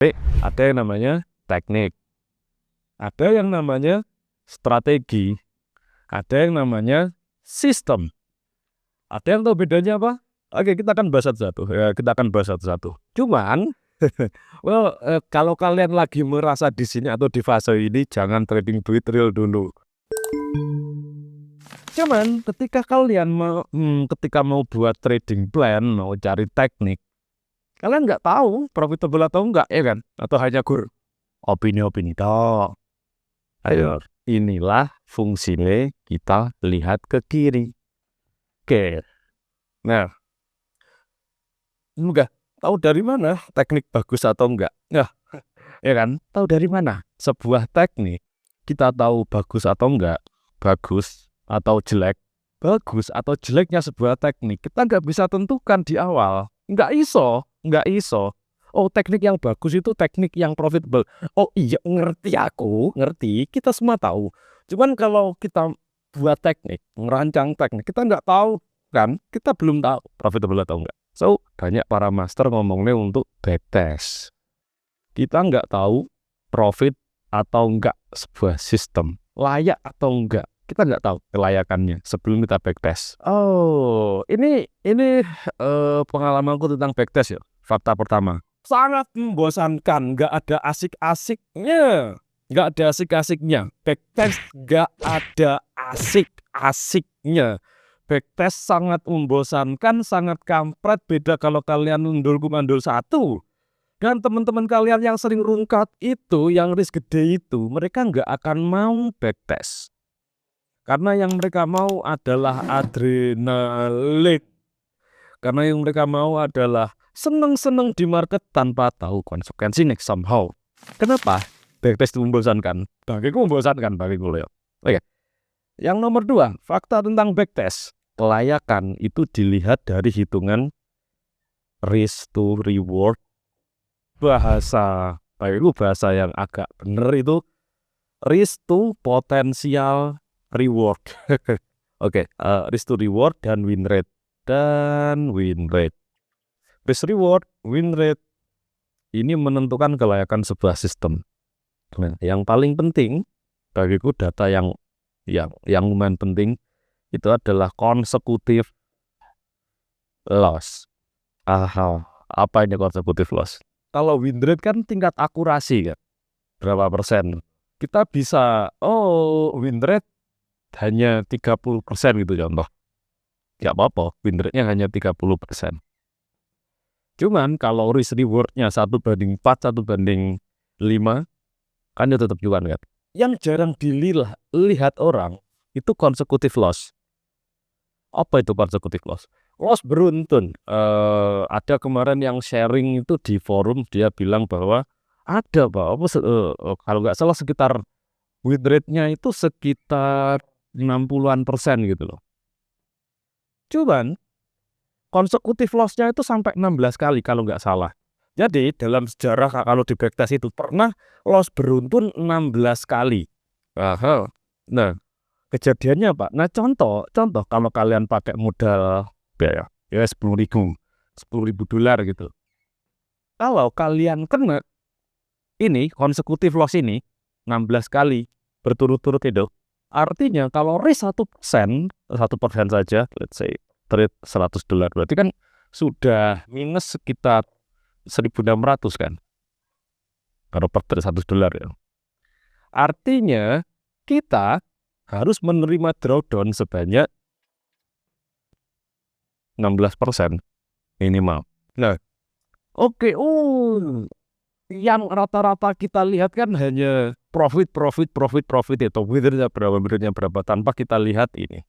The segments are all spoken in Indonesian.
Ada yang namanya teknik, ada yang namanya strategi, ada yang namanya sistem. Ada yang tahu bedanya apa? Oke, kita akan bahas satu-satu. Ya, kita akan bahas satu-satu. Cuman, kalau kalian lagi merasa di sini atau di fase ini, jangan trading duit real dulu. Cuman, ketika mau buat trading plan, mau cari teknik, kalian nggak tahu profitable atau enggak, ya kan? Atau hanya opini-opini toh. Ayo, inilah fungsinya kita lihat ke kiri. Oke. Nah, enggak tahu dari mana teknik bagus atau enggak. Nah, ya kan? Tahu dari mana sebuah teknik kita tahu bagus atau enggak, bagus atau jelek, bagus atau jeleknya sebuah teknik kita nggak bisa tentukan di awal. Nggak iso. Oh, teknik yang bagus itu teknik yang profitable. Oh iya, ngerti, kita semua tahu. Cuman kalau kita buat teknik, ngerancang teknik, kita nggak tahu kan, kita belum tahu profitable atau enggak. So, banyak para master ngomongnya untuk backtest. Kita nggak tahu profit atau enggak sebuah sistem, layak atau enggak. Kita nggak tahu kelayakannya sebelum kita backtest. Oh, ini pengalamanku tentang backtest ya. Fakta pertama, sangat membosankan, nggak ada asik-asiknya. Backtest nggak ada asik-asiknya. Backtest sangat membosankan, sangat kampret. Beda kalau kalian mandul satu. Dan teman-teman kalian yang sering rungkat itu, yang risk gede itu, mereka nggak akan mau backtest. Karena yang mereka mau adalah adrenalin. Karena yang mereka mau adalah seneng-seneng di market tanpa tahu konsekuensi next somehow. Kenapa? Backtest itu membosankan. Bagiku ya. Oke. Yang nomor 2, fakta tentang backtest. Kelayakan itu dilihat dari hitungan risk to reward. Bahasa yang agak bener itu risk to potential reward. Oke, risk to reward dan win rate. Risk reward, win rate ini menentukan kelayakan sebuah sistem. Nah, yang paling penting bagiku data yang lumayan penting itu adalah consecutive loss. Apa ini consecutive loss? Kalau win rate kan tingkat akurasi kan, berapa persen? Kita bisa, win rate hanya 30% gitu contoh. Nggak apa-apa, win rate-nya hanya 30%. Cuman kalau risk reward-nya 1/4, 1/5, kan itu tetap cuan kan. Yang jarang dilihat orang itu consecutive loss. Apa itu consecutive loss? Loss beruntun. Ada kemarin yang sharing itu di forum, dia bilang bahwa ada kalau nggak salah sekitar win rate-nya itu sekitar 60-an% gitu loh. Cuman consecutive loss-nya itu sampai 16 kali kalau nggak salah. Jadi dalam sejarah kalau di backtest itu pernah loss beruntun 16 kali. Nah, kejadiannya apa? Nah, contoh kalau kalian pakai modal ya $10.000 gitu. Kalau kalian kena ini consecutive loss ini 16 kali berturut-turut itu, artinya kalau risk 1% saja, let's say trade $100, berarti kan sudah minus sekitar 1.600 kan, kalau per trade $100 ya. Artinya kita harus menerima drawdown sebanyak 16% minimal. Nah, oke, yang rata-rata kita lihat kan hanya profit itu, withernya berapa tanpa kita lihat ini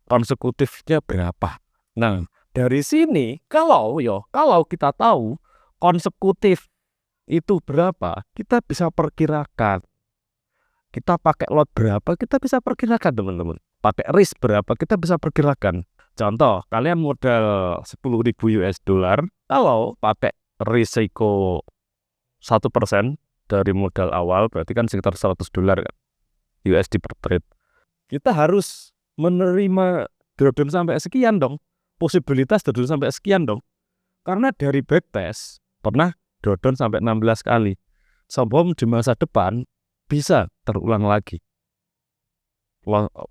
konsekutifnya berapa. Nah, dari sini kalau kita tahu konsekutif itu berapa, kita bisa perkirakan. Kita pakai lot berapa, kita bisa perkirakan teman-teman. Pakai risk berapa, kita bisa perkirakan. Contoh, kalian modal $10.000, kalau pakai risiko 1% dari modal awal, berarti kan sekitar $100 kan, USD per trade. Kita harus menerima drawdown sampai sekian dong, posibilitas drawdown sampai sekian dong. Karena dari backtest pernah drawdown sampai 16 kali. Sebelum di masa depan bisa terulang lagi.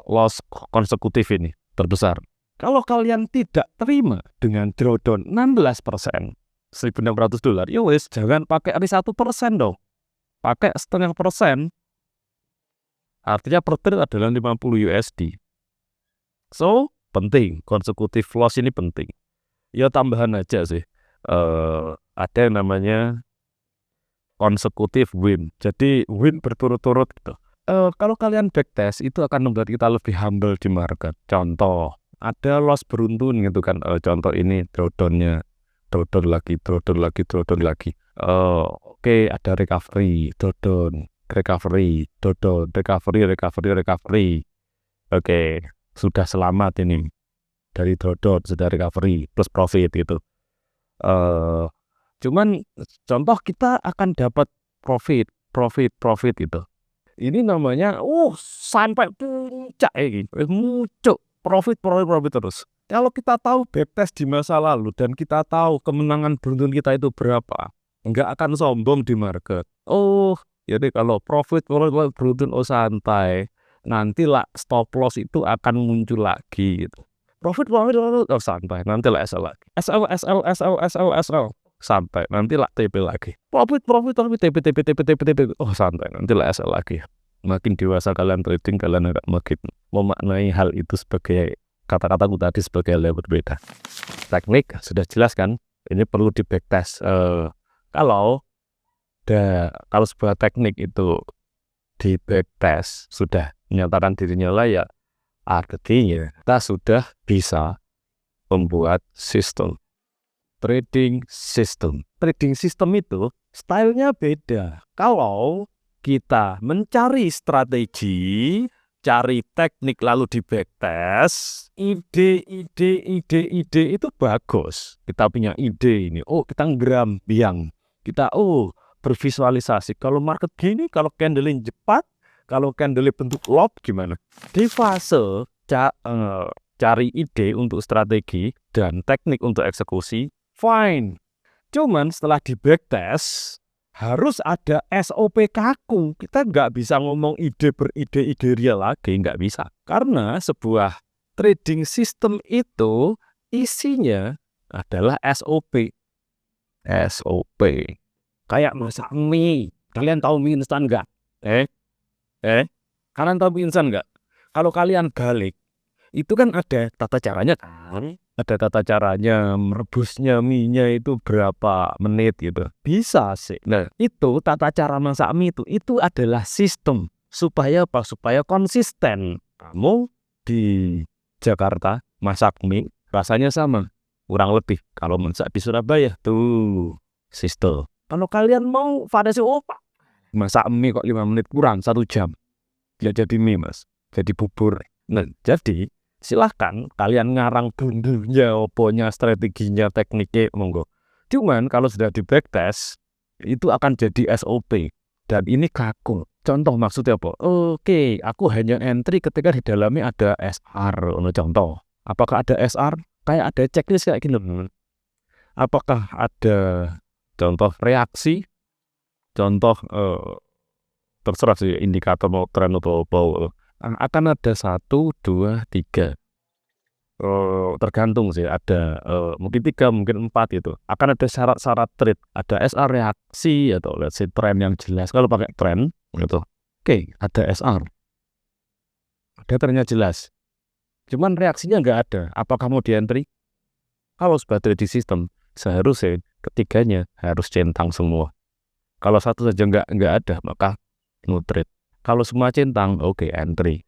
Loss konsekutif ini terbesar. Kalau kalian tidak terima dengan drawdown 16%, $1.600, ya wes jangan pakai 1% dong. Pakai 0,5%. Artinya per trade adalah 50 USD. So, penting. Konsekutif loss ini penting. Ya tambahan aja sih. Ada yang namanya konsekutif win. Jadi win berturut-turut gitu. Kalau kalian backtest itu akan membuat kita lebih humble di market. Contoh, ada loss beruntun gitu kan. Contoh ini drawdown-nya, drawdown lagi. Oke, ada recovery, drawdown, recovery. Oke, sudah selamat ini dari drawdown, sudah recovery plus profit gitu. Cuman contoh kita akan dapat profit gitu. Ini namanya sampai puncak gitu. Muncul profit terus. Kalau kita tahu backtest di masa lalu dan kita tahu kemenangan beruntun kita itu berapa, enggak akan sombong di market. Jadi kalau profit beruntun santai, nantilah stop loss itu akan muncul lagi gitu. Profit santai, nantilah SL lagi. SL santai, nantilah TP lagi. Profit TP. Santai, nantilah SL lagi. Makin dewasa kalian trading, kalian agak makin memaknai hal itu sebagai kata-kataku tadi sebagai hal yang berbeda. Teknik sudah jelas kan? Ini perlu di backtest. Kalau sebuah teknik itu di backtest sudah menyatakan dirinya layak, artinya kita sudah bisa membuat sistem trading system. Trading system itu stylenya beda. Kalau kita mencari strategi, cari teknik lalu di backtest, ide itu bagus. Kita punya ide ini. Kita ngeram biang. Kita bervisualisasi. Kalau market gini, kalau candle cepat, kalau candle bentuk lob gimana? Di fase cari ide untuk strategi dan teknik untuk eksekusi, fine. Cuman setelah di backtest harus ada SOP kaku. Kita nggak bisa ngomong ide real lagi, nggak bisa. Karena sebuah trading system itu isinya adalah SOP. Kayak masak mie. Kalian tahu mie instan nggak? Kalian tahu mie instan nggak? Kalau kalian balik, itu kan ada tata caranya kan? Ada tata caranya, merebusnya mie-nya itu berapa menit gitu. Bisa sih. Nah, itu tata cara masak mie itu adalah sistem. Supaya apa? Supaya konsisten. Kamu di Jakarta masak mie, rasanya sama. Kurang lebih. Kalau masak di Surabaya, tuh sistem. Kalau kalian mau variasi masak mie kok 5 menit kurang, 1 jam. Ya jadi mie mas, jadi bubur. Nah, jadi silahkan kalian ngarang bumbunya, oponya, strateginya, tekniknya, monggo. Cuman kalau sudah di backtest, itu akan jadi SOP. Dan ini kaku. Contoh maksudnya apa? Oke, aku hanya entry ketika di dalamnya ada SR. Contoh, apakah ada SR? Kayak ada checklist kayak gini. Apakah ada contoh reaksi? Contoh terserah sih indikator mau tren atau apa. Akan ada 1, 2, 3. Tergantung sih, ada mungkin 3, mungkin 4 gitu. Akan ada syarat-syarat trade, ada SR reaksi atau let's say tren yang jelas. Kalau pakai tren gitu. Oke, ada SR. Ada trennya jelas. Cuman reaksinya nggak ada. Apakah mau di entry? Kalau sebuah trading system, seharusnya ketiganya harus centang semua. Kalau satu saja nggak ada, maka no trade. Kalau semua centang, oke, entry.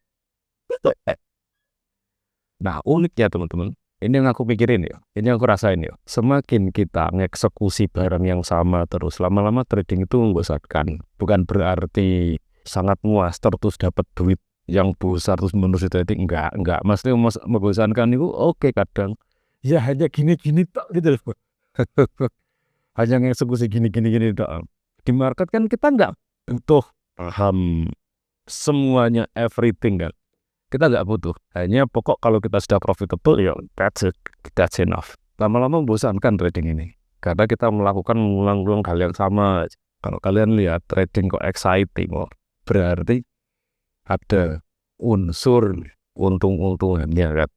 Nah, uniknya teman-teman, ini yang aku pikirin ya, ini yang aku rasain ya. Semakin kita ngeksekusi barang yang sama terus, lama-lama trading itu membosankan. Bukan berarti sangat muas terus dapat duit yang besar terus menerus trading, enggak. Maksudnya membosankan itu oke, kadang ya hanya gini-gini tak gitu loh. Hanya ngeksekusi gini-gini tak. Di market kan kita enggak butuh paham semuanya, everything kan. Kita nggak butuh. Hanya pokok kalau kita sudah profitable, ya that's enough. Lama-lama membosankan trading ini. Karena kita melakukan mengulang-ulang hal yang sama. Kalau kalian lihat trading kok exciting, berarti ada unsur untung-untungannya kan.